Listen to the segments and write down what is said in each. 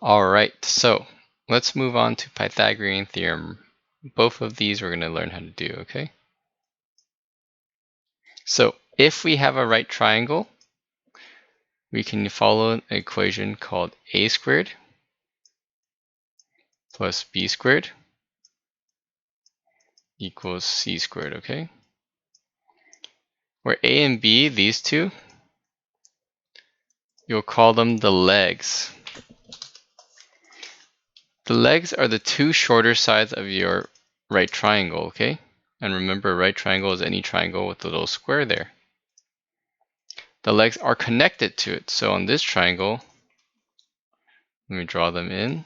Alright, so let's move on to Pythagorean theorem. Both of these we're going to learn how to do, okay? So if we have a right triangle, we can follow an equation called a squared plus b squared equals c squared, okay? Where a and b, these two, you'll call them the legs. The legs are the two shorter sides of your right triangle, okay? And remember, right triangle is any triangle with a little square there. The legs are connected to it. So on this triangle, let me draw them in.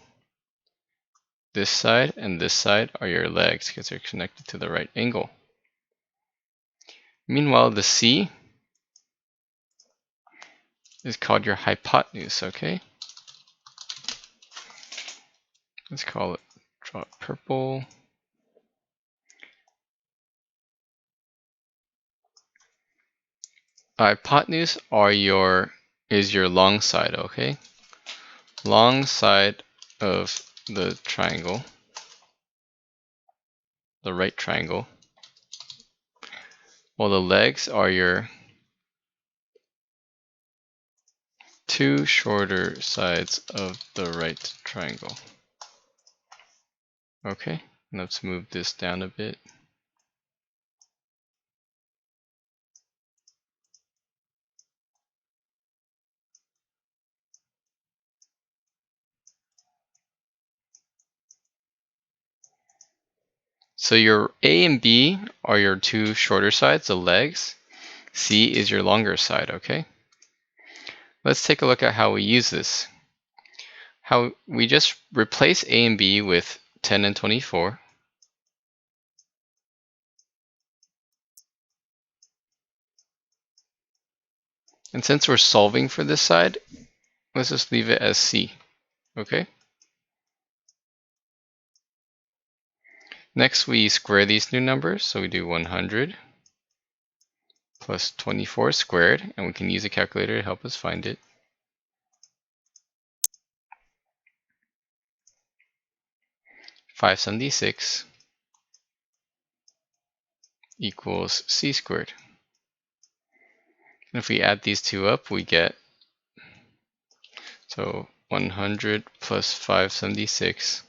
This side and this side are your legs because they're connected to the right angle. Meanwhile, the C is called your hypotenuse, okay? Let's call it, draw it purple. Hypotenuse is your long side, okay? Long side of the triangle, the right triangle. While the legs are your two shorter sides of the right triangle. Okay, let's move this down a bit. So your A and B are your two shorter sides, the legs. C is your longer side, okay? Let's take a look at how we use this. How we just replace A and B with 10 and 24. And since we're solving for this side, let's just leave it as C, okay? Next, we square these new numbers. So we do 100 plus 24 squared, and we can use a calculator to help us find it. 576 equals C squared. And if we add these two up, we get, so 100 plus 576.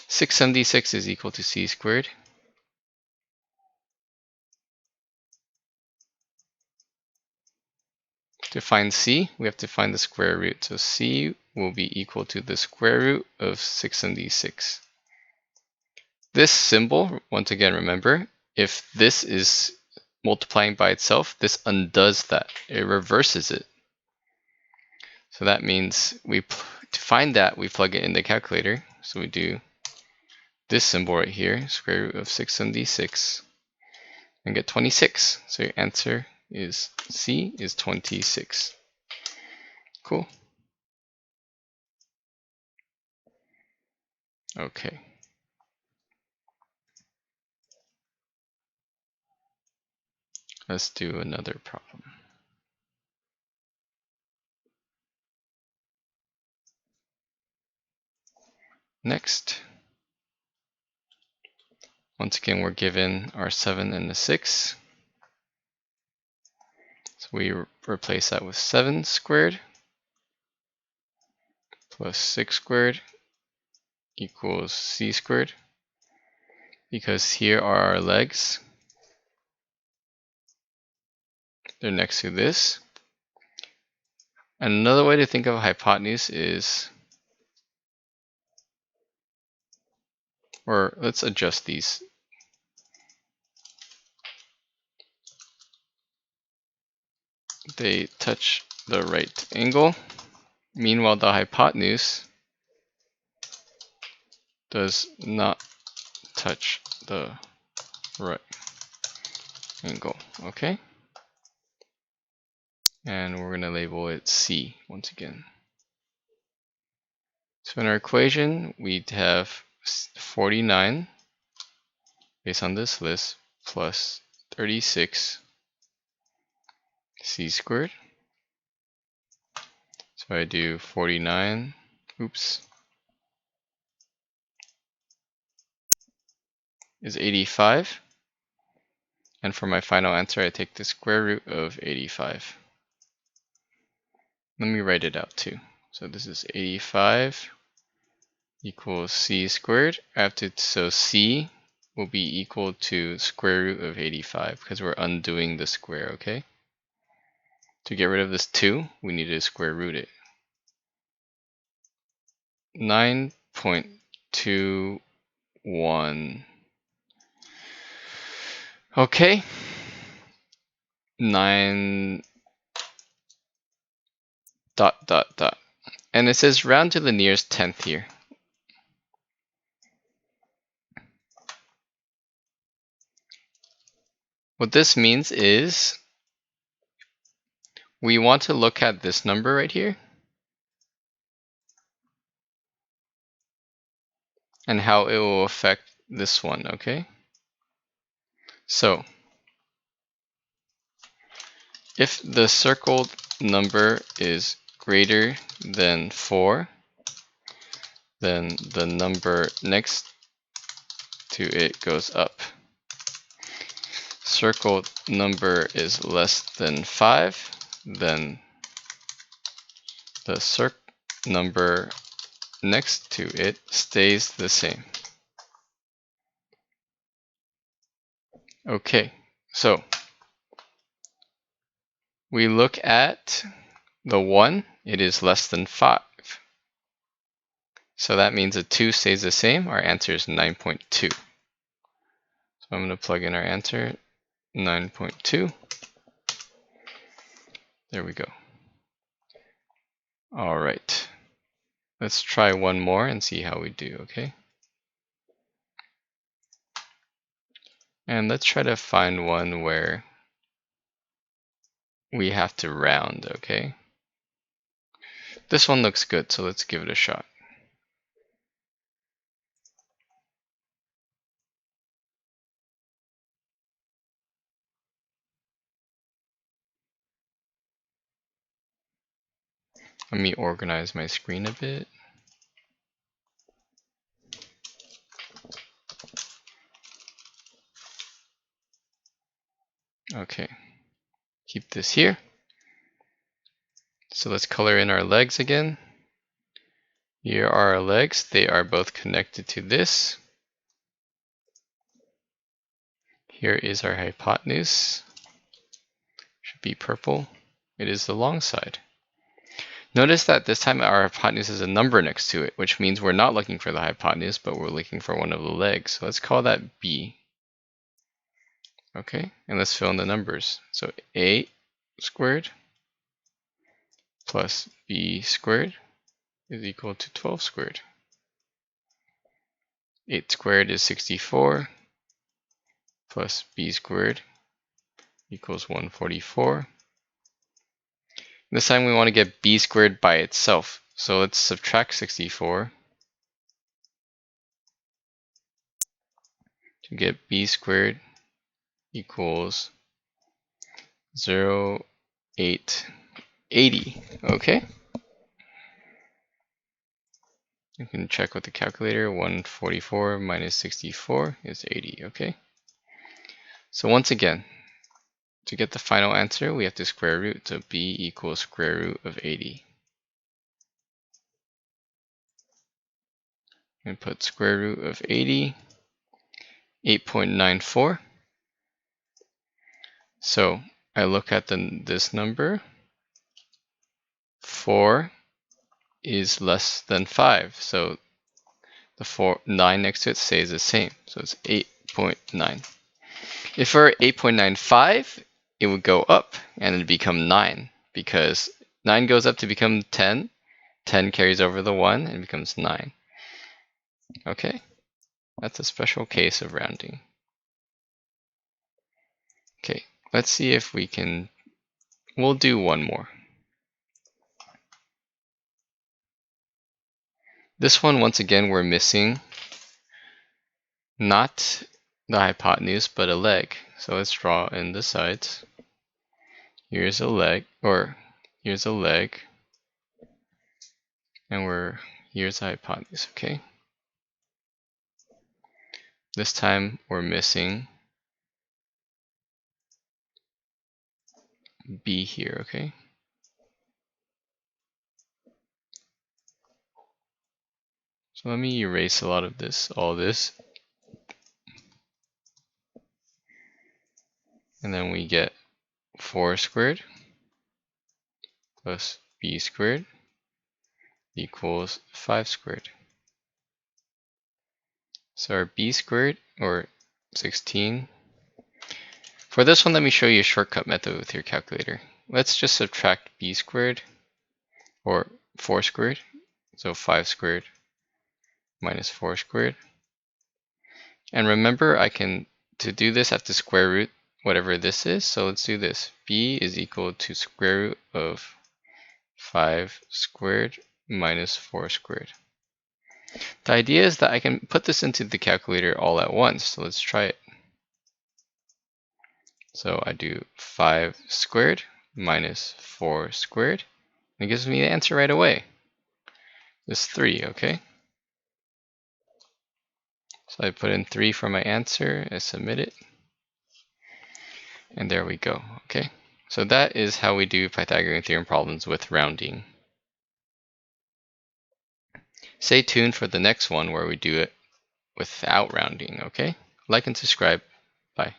676 is equal to C squared. To find C, we have to find the square root. So C will be equal to the square root of 676. This symbol, once again, remember, if this is multiplying by itself, this undoes that. It reverses it. So that means to find that, we plug it in the calculator. So we do this symbol right here, square root of 676, and get 26. So your answer is C is 26. Cool. Okay. Let's do another problem. Next, once again, we're given our 7 and the 6. So we replace that with 7 squared plus 6 squared equals C squared. Because here are our legs. They're next to this. And another way to think of a hypotenuse is, or let's adjust these. They touch the right angle. Meanwhile, the hypotenuse does not touch the right angle, okay? And we're going to label it C once again. So in our equation, we'd have 49 based on this list plus 36 C squared. So I do 49, oops, is 85. And for my final answer, I take the square root of 85. Let me write it out too. So this is 85 equals c squared. So c will be equal to square root of 85 because we're undoing the square, okay? To get rid of this 2, we need to square root it. 9.21. Okay. 9 ... And it says round to the nearest tenth here. What this means is we want to look at this number right here and how it will affect this one, okay? So if the circled number is greater than 4, then the number next to it goes up. Circled number is less than 5, then the number next to it stays the same. Okay, so we look at the 1, it is less than 5. So that means the 2 stays the same. Our answer is 9.2. So I'm going to plug in our answer, 9.2. There we go. All right. Let's try one more and see how we do, okay? And let's try to find one where we have to round, okay? This one looks good, so let's give it a shot. Let me organize my screen a bit. Okay, keep this here. So let's color in our legs again. Here are our legs. They are both connected to this. Here is our hypotenuse. Should be purple. It is the long side. Notice that this time our hypotenuse has a number next to it, which means we're not looking for the hypotenuse, but we're looking for one of the legs. So let's call that B. Okay, and let's fill in the numbers. So A squared plus B squared is equal to 12 squared. 8 squared is 64 plus B squared equals 144. This time we want to get B squared by itself. So let's subtract 64 to get B squared equals 0.880. Okay. You can check with the calculator. 144 minus 64 is 80. Okay. So once again, to get the final answer, we have to square root. So B equals square root of 80. And put square root of 80, 8.94. So I look at this number. 4 is less than 5. So the 9 next to it stays the same. So it's 8.9. If we're 8.95, it would go up and it'd become 9 because 9 goes up to become 10. 10 carries over the 1 and becomes 9. Okay, that's a special case of rounding. Okay, let's see if we can, we'll do one more. This one, once again, we're missing not the hypotenuse, but a leg. So let's draw in the sides. Here's a leg, or here's a leg, and here's the hypotenuse, okay? This time we're missing b here, okay? So let me erase a lot of this, all this. And then we get 4 squared plus b squared equals 5 squared. So our b squared, or 16. For this one, let me show you a shortcut method with your calculator. Let's just subtract b squared, or 4 squared. So 5 squared minus 4 squared. And remember, to do this, I have to square root whatever this is. So let's do this. b is equal to square root of 5 squared minus 4 squared. The idea is that I can put this into the calculator all at once. So let's try it. So I do 5 squared minus 4 squared. It gives me the answer right away. It's 3, okay? So I put in 3 for my answer, I submit it, and there we go, okay? So that is how we do Pythagorean theorem problems with rounding. Stay tuned for the next one where we do it without rounding, okay? Like and subscribe. Bye.